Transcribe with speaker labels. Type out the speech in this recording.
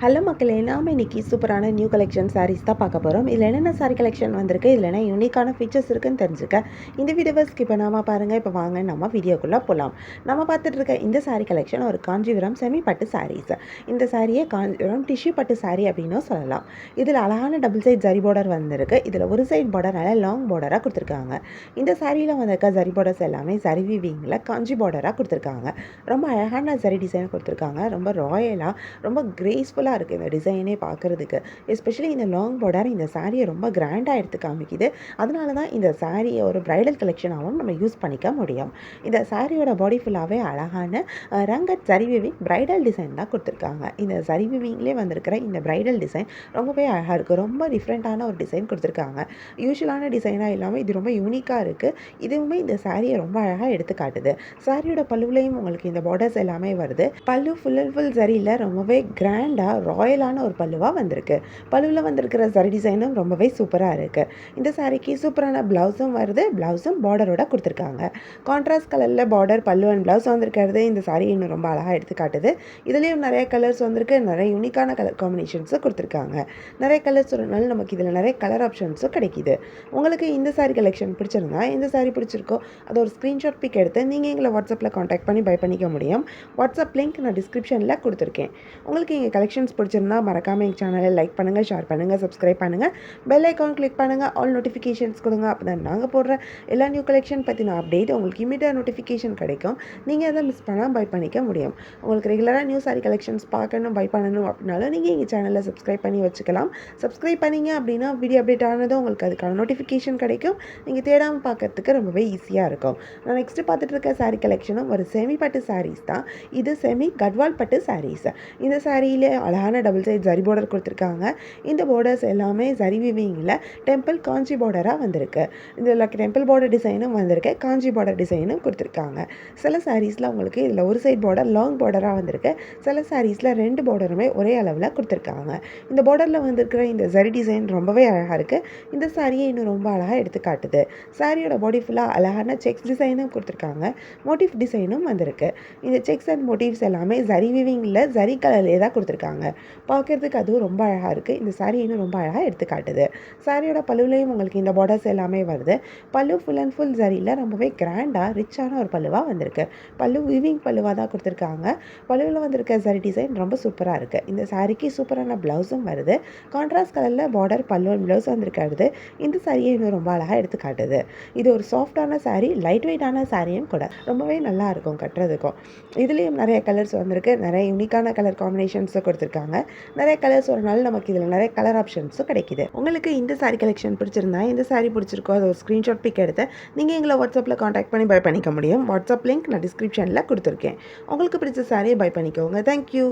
Speaker 1: Hello மக்களே, நாம இன்னைக்கு சூப்பரான நியூ கலெக்ஷன் சாரீஸ் தான் பார்க்க போகிறோம். இதில் என்னென்ன சாரீ கலெக்ஷன் வந்திருக்கு, இதில் என்ன யூனிக்கான ஃபீச்சர்ஸ் இருக்குன்னு தெரிஞ்சுக்க இந்த வீடியோவை ஸ்கிப் பண்ணாமல் பாருங்கள். இப்போ வாங்க நம்ம வீடியோக்குள்ளே போகலாம். நம்ம பார்த்துட்டு இருக்க இந்த சாரீ கலெக்ஷன் ஒரு காஞ்சிபுரம் செமி பட்டு சாரீஸ். இந்த சாரியை காஞ்சிபுரம் டிஷ்யூ பட்டு சாரீ அப்படின்னு சொல்லலாம். இதில் அழகான டபுள் சைட் ஜரி பார்டர் வந்திருக்கு. இதில் ஒரு சைட் பார்டர் நல்லா லாங் பார்டராக கொடுத்துருக்காங்க. இந்த சாரியில் வந்திருக்க ஜரி பார்டர்ஸ் எல்லாமே ஜரி வீவிங்கில் காஞ்சி பார்டராக கொடுத்துருக்காங்க. ரொம்ப அழகான ஜரி டிசைன் கொடுத்துருக்காங்க. ரொம்ப ராயலாக, ரொம்ப கிரேஸ்ஃபுல்லாக இருக்குது இந்த டிசைனே பார்க்குறதுக்கு. எஸ்பெஷலி இந்த லாங் பார்டர் இந்த சாரியை ரொம்ப கிராண்டாக எடுத்து காமிக்குது. அதனால தான் இந்த சாரியை ஒரு ப்ரைடல் கலெக்ஷனாகவும் நம்ம யூஸ் பண்ணிக்க முடியும். இந்த சாரியோட பாடி ஃபுல்லாகவே அழகான ரங்கட் ஜரி வீவிங் ப்ரைடல் டிசைன் தான் கொடுத்துருக்காங்க. இந்த ஜரி வீவிங்லேயே வந்திருக்கிற இந்த ப்ரைடல் டிசைன் ரொம்பவே அழகாக இருக்குது. ரொம்ப டிஃப்ரெண்ட்டான ஒரு டிசைன் கொடுத்துருக்காங்க. யூஷுவலான டிசைனாக இல்லாமல் இது ரொம்ப யூனிக்காக இருக்குது. இதுவுமே இந்த சாரியை ரொம்ப அழகாக எடுத்து காட்டுது. சாரியோட பல்லுலையும் உங்களுக்கு இந்த பார்டர்ஸ் எல்லாமே வருது. பல்லு ஃபுல் அண்ட் ஃபுல் ஜரியில் ரொம்பவே கிராண்டாக ராயலான ஒரு பல்லுவாக வந்திருக்கு. பல்லுவில் வந்திருக்கிற ஜரி டிசைனும் ரொம்பவே சூப்பராக இருக்குது. இந்த சாரிக்கு சூப்பரான ப்ளவுஸும் வருது. ப்ளவுஸும் பார்டரோட கொடுத்துருக்காங்க. கான்ட்ராஸ்ட் கலரில் பார்டர் பல்லு அண்ட் ப்ளவுஸ் வந்திருக்கிறது இந்த சாரி இன்னும் ரொம்ப அழகாக எடுத்து காட்டுது. இதுலேயும் நிறைய கலர்ஸ் வந்திருக்கு. நிறைய யூனிக்கான கலர் காம்பினேஷன்ஸும் கொடுத்துருக்காங்க. நிறைய கலர்ஸ் வரனால நமக்கு இதில் நிறைய கலர் ஆப்ஷன்ஸும் கிடைக்கிது. உங்களுக்கு இந்த சாரி கலெக்ஷன் பிடிச்சிருந்தா, எந்த சாரி பிடிச்சிருக்கோ அதை ஒரு ஸ்க்ரீன்ஷாட் பிக் எடுத்து நீங்கள் எங்களை வாட்ஸ்அப்பில் காண்டாக்ட் பண்ணி பை பண்ணிக்க முடியும். வாட்ஸ்அப் லிங்க் நான் டிஸ்கிரிப்ஷனில் கொடுத்துருக்கேன். உங்களுக்கு எங்கள் கலெக்ஷன்ஸ் பிடிச்சிருந்தா மறக்காமல் எங்கள் சேனலை லைக் பண்ணுங்கள், ஷேர் பண்ணுங்கள், சப்ஸ்கிரைப் பண்ணுங்கள், பெல் ஐக்கான் கிளிக் பண்ணுங்கள், ஆல் நோட்டிஃபிகேஷன்ஸ் கொடுங்க. அப்போ தான் நாங்கள் போடுற எல்லா நியூ கலெக்ஷன் பற்றின அப்டேட் உங்களுக்கு இமீடியட் நோட்டிஃபிகேஷன் கிடைக்கும். நீங்கள் அதை மிஸ் பண்ணால் பை பண்ணிக்க முடியும். உங்களுக்கு ரெகுலராக நியூ சாரி கலெக்ஷன்ஸ் பார்க்கணும், பை பண்ணணும் அப்படின்னாலும் நீங்கள் எங்கள் சேனலை சப்ஸ்கிரைப் பண்ணி வச்சுக்கலாம். சப்ஸ்கிரைப் பண்ணிங்க அப்படின்னா வீடியோ அப்டேட் ஆனதும் உங்களுக்கு அதுக்கான நோட்டிஃபிகேஷன் கிடைக்கும். நீங்கள் தேடாமல் பார்க்கறதுக்கு ரொம்பவே ஈஸியாக இருக்கும். நான் நெக்ஸ்ட்டு பார்த்துட்டு இருக்க சாரி கலெக்ஷனும் ஒரு செமி பட்டு சாரீஸ் தான். இது செமி கட்வால் பட்டு சாரீஸ். இந்த சாரியில் அழகான டபுள் சைட் ஜரி பார்டர் கொடுத்துருக்காங்க. இந்த பார்டர்ஸ் எல்லாமே ஜரி வீவிங்கில் டெம்பிள் காஞ்சி பார்டராக வந்திருக்கு. இதில் டெம்பிள் பார்டர் டிசைனும் வந்திருக்கு, காஞ்சி பார்டர் டிசைனும் கொடுத்துருக்காங்க. சில சாரீஸில் உங்களுக்கு இதில் ஒரு சைட் பார்டர் லாங் பார்டராக வந்திருக்கு. சில சாரீஸில் ரெண்டு பார்டருமே ஒரே அளவில் கொடுத்துருக்காங்க. இந்த பார்டரில் வந்திருக்கிற இந்த ஜரி டிசைன் ரொம்பவே அழகாக இருக்குது. இந்த சாரியை இன்னும் ரொம்ப அழகாக எடுத்து காட்டுது. சாரியோட பாடி ஃபுல்லாக அழகான செக்ஸ் டிசைனும் கொடுத்துருக்காங்க. மோட்டிவ் டிசைனும் வந்திருக்கு. இந்த செக்ஸ் அண்ட் மோட்டிவ்ஸ் எல்லாமே ஜரி வீவிங்கில் ஜரி கலர்லேயே தான் கொடுத்துருக்காங்க. பார்க்குறதுக்கு அதுவும் ரொம்ப அழகாக இருக்குது. இந்த சாரீ இன்னும் ரொம்ப அழகாக எடுத்து காட்டுது. சாரியோட பல்லுலையும் உங்களுக்கு இந்த பார்டர்ஸ் எல்லாமே வருது. பல்லு ஃபுல் அண்ட் ஃபுல் ஜரியில் ரொம்பவே கிராண்டாக ரிச்சான ஒரு பல்லுவாக வந்திருக்கு. பல்லு வீவிங் பல்லுவாக தான் கொடுத்துருக்காங்க. பல்லுவில் வந்திருக்க ஜரி டிசைன் ரொம்ப சூப்பராக இருக்குது. இந்த சாரிக்கு சூப்பரான ப்ளவுஸும் வருது. கான்ட்ராஸ்ட் கலரில் பார்டர் பல்லு அண்ட் ப்ளவுஸ் வந்திருக்கிறது இந்த சாரியை இன்னும் ரொம்ப அழகாக எடுத்து காட்டுது. இது ஒரு சாஃப்டான சாரீ, லைட் வெயிட்டான சாரியும் கூட. ரொம்பவே நல்லா இருக்கும் கட்டுறதுக்கும். இதுலேயும் நிறைய கலர்ஸ் வந்திருக்கு. நிறைய யூனிக்கான கலர் காம்பினேஷன்ஸும் கொடுத்துருக்காங்க. நிறைய கலர்ஸ் வரனால நமக்கு இதில் நிறைய கலர் ஆப்ஷன்ஸும் கிடைக்கிது. உங்களுக்கு இந்த சாரி கலெக்ஷன் பிடிச்சிருந்தா, இந்த சாரி பிடிச்சிருக்கோ அதை ஒரு ஸ்க்ரீன்ஷாட் பிக் எடுத்து நீங்கள் எங்களை வாட்ஸ்அப்பில் காண்டாக்ட் பண்ணி பை பண்ணிக்க முடியும். வாட்ஸ்அப் லிங்க் நான் டிஸ்கிரிப்ஷனில் கொடுத்துருக்கேன். உங்களுக்கு பிடிச்ச சாரியை பை பண்ணிக்கோங்க. தேங்க்யூ.